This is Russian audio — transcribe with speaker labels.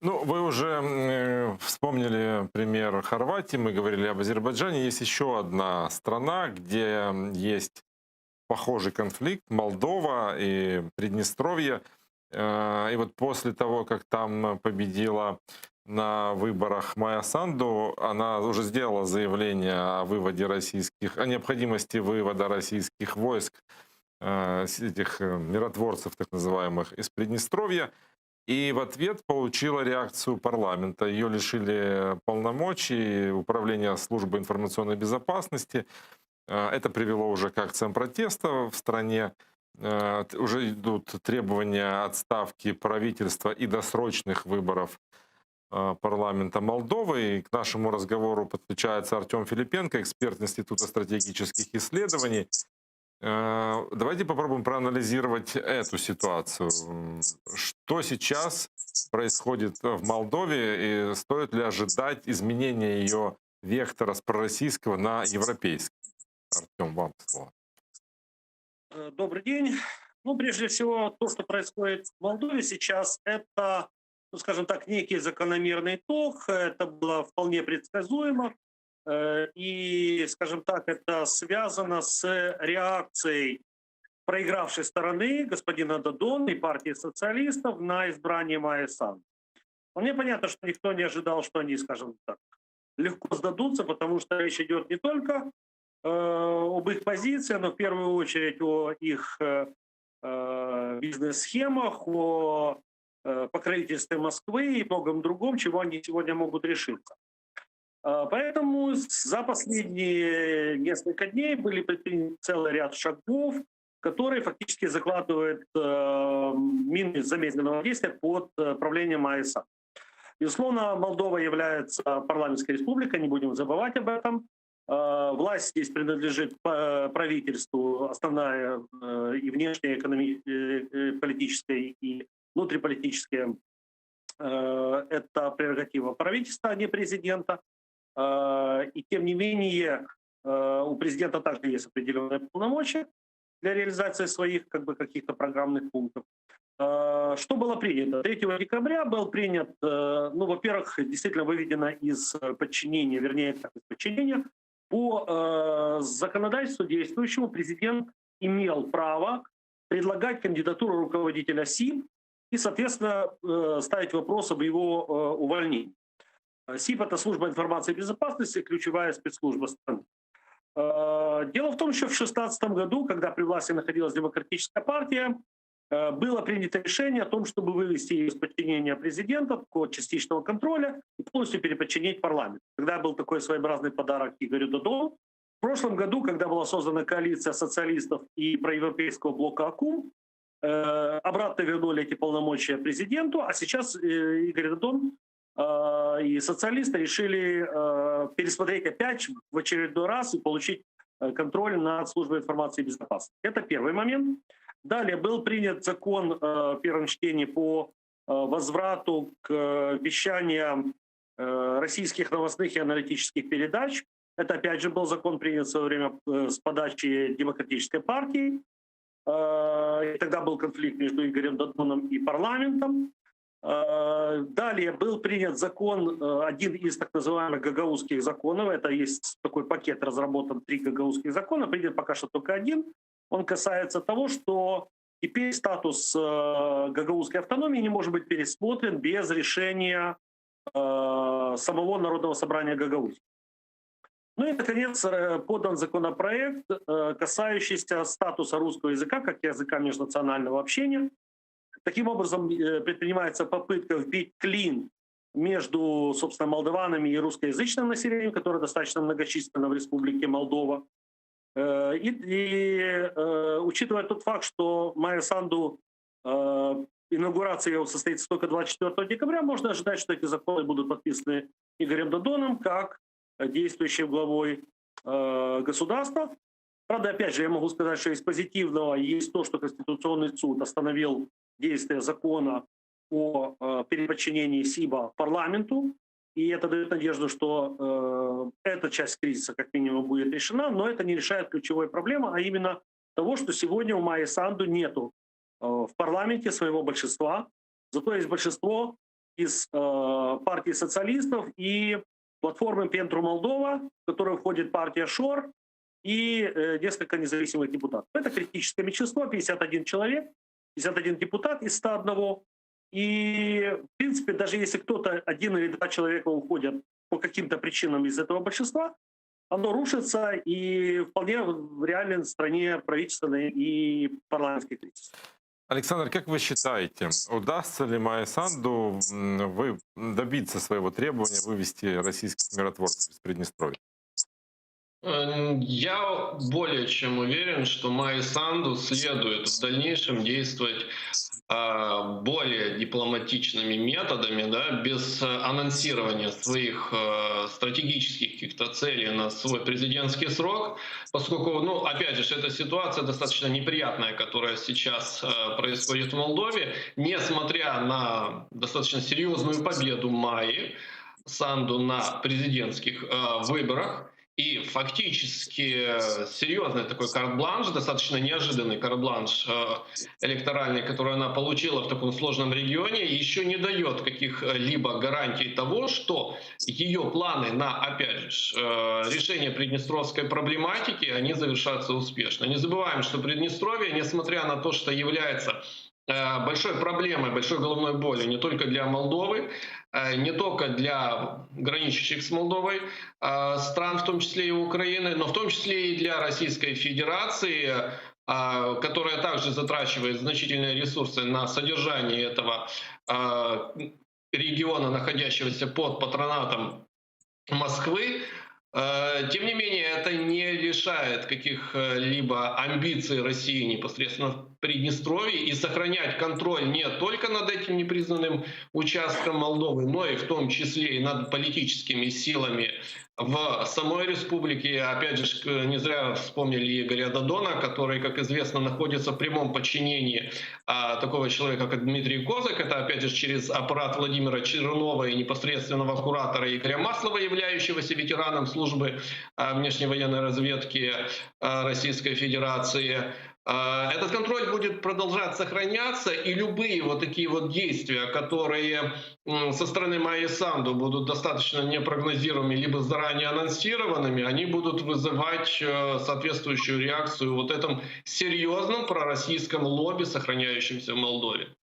Speaker 1: Ну, вы уже вспомнили пример Хорватии, мы говорили об Азербайджане. Есть еще одна страна, где есть похожий конфликт — Молдова и Приднестровье. И вот после того, как там победила на выборах Майя Санду, она уже сделала заявление о выводе российских, о необходимости вывода российских войск, этих миротворцев так называемых, из Приднестровья. И в ответ получила реакцию парламента. Ее лишили полномочий управления службы информационной безопасности. Это привело уже к акциям протеста в стране. Уже идут требования отставки правительства и досрочных выборов парламента Молдовы. И к нашему разговору подключается Артем Филипенко, эксперт Института стратегических исследований. Давайте попробуем проанализировать эту ситуацию. Что сейчас происходит в Молдове и стоит ли ожидать изменения ее вектора с пророссийского на европейский? Артем, вам слово.
Speaker 2: Добрый день. Ну, прежде всего, то, что происходит в Молдове сейчас, это, ну, скажем так, некий закономерный итог. Это было вполне предсказуемо. И, скажем так, это связано с реакцией проигравшей стороны господина Додона и партии социалистов на избрание Майи Санду. Мне понятно, что никто не ожидал, что они, скажем так, легко сдадутся, потому что речь идет не только об их позиции, но в первую очередь о их бизнес-схемах, о покровительстве Москвы и многом другом, чего они сегодня могут решиться. Поэтому за последние несколько дней были предприняты целый ряд шагов, которые фактически закладывают мины замедленного действия под правлением АЭСа. Безусловно, Молдова является парламентской республикой, не будем забывать об этом. Власть здесь принадлежит правительству, основная и внешняя политическая, и внутриполитическая. Это прерогатива правительства, а не президента. И тем не менее у президента также есть определенные полномочия для реализации своих каких-то программных пунктов. Что было принято? 3 декабря был принят, ну, во-первых, действительно выведено из подчинения, вернее, как из подчинения, по законодательству действующему президент имел право предлагать кандидатуру руководителя СИБ и, соответственно, ставить вопрос об его увольнении. СИБ — это служба информации и безопасности, ключевая спецслужба страны. Дело в том, что в 2016 году, когда при власти находилась Демократическая партия, было принято решение о том, чтобы вывести ее из подчинения президента, такого частичного контроля, и полностью переподчинить парламент. Тогда был такой своеобразный подарок Игорю Додону. В прошлом году, когда была создана коалиция социалистов и проевропейского блока АКУМ, обратно вернули эти полномочия президенту, а сейчас Игорь Додон и социалисты решили пересмотреть опять в очередной раз и получить контроль над службой информации и безопасности. Это первый момент. Далее был принят закон в первом чтении по возврату к вещаниям российских новостных и аналитических передач. Это опять же был закон принят в свое время с подачи Демократической партии. И тогда был конфликт между Игорем Додоном и парламентом. Далее был принят закон, один из так называемых гагаузских законов. Это есть такой пакет, разработан 3 гагаузских закона, принят пока что только один. Он касается того, что теперь статус гагаузской автономии не может быть пересмотрен без решения самого Народного собрания Гагаузии. Ну и, наконец, подан законопроект, касающийся статуса русского языка как языка межнационального общения. Таким образом, предпринимается попытка вбить клин между, собственно, молдаванами и русскоязычным населением, которое достаточно многочисленно в республике Молдова. Учитывая тот факт, что Майя Санду, инаугурация его состоится только 24 декабря, можно ожидать, что эти законы будут подписаны Игорем Додоном как действующим главой государства. Правда, опять же, я могу сказать, что из позитивного есть то, что Конституционный суд остановил действие закона о переподчинении СИБа парламенту. И это дает надежду, что эта часть кризиса как минимум будет решена, но это не решает ключевой проблемы, а именно того, что сегодня у Майи Санду нету в парламенте своего большинства, зато есть большинство из партии социалистов и платформы Пентру Молдова, в которую входит партия ШОР и несколько независимых депутатов. Это критическое меньшинство, 51 человек, 51 депутат из 101. И, в принципе, даже если кто-то, один или два человека уходят по каким-то причинам из этого большинства, оно рушится, и вполне реален в стране правительственный и парламентский кризис.
Speaker 1: Александр, как вы считаете, удастся ли Майе Санду добиться своего требования вывести российских миротворцев из Приднестровья?
Speaker 3: Я более чем уверен, что Майе Санду следует в дальнейшем действовать более дипломатичными методами, да, без анонсирования своих стратегических каких-то целей на свой президентский срок, поскольку, ну, опять же, эта ситуация достаточно неприятная, которая сейчас происходит в Молдове, несмотря на достаточно серьезную победу Майи Санду на президентских выборах. И фактически серьезный такой карт-бланш, достаточно неожиданный карт-бланш электоральный, который она получила в таком сложном регионе, еще не дает каких-либо гарантий того, что ее планы на, опять же, решение приднестровской проблематики, они завершатся успешно. Не забываем, что Приднестровье, несмотря на то, что является большой проблемой, большой головной болью не только для Молдовы, не только для граничащих с Молдовой стран, в том числе и Украины, но в том числе и для Российской Федерации, которая также затрачивает значительные ресурсы на содержание этого региона, находящегося под патронатом Москвы. Тем не менее, это не лишает каких-либо амбиций России непосредственно в Приднестровье, и сохранять контроль не только над этим непризнанным участком Молдовы, но и в том числе и над политическими силами в самой республике. Опять же, не зря вспомнили Игоря Додона, который, как известно, находится в прямом подчинении такого человека, как Дмитрий Козак. Это, опять же, через аппарат Владимира Чернова и непосредственного куратора Игоря Маслова, являющегося ветераном службы внешней военной разведки Российской Федерации. Этот контроль будет продолжать сохраняться, и любые вот такие вот действия, которые со стороны Майи Санду будут достаточно непрогнозируемыми либо заранее анонсированными, они будут вызывать соответствующую реакцию в вот этом серьезном пророссийском лобби, сохраняющемся в Молдове.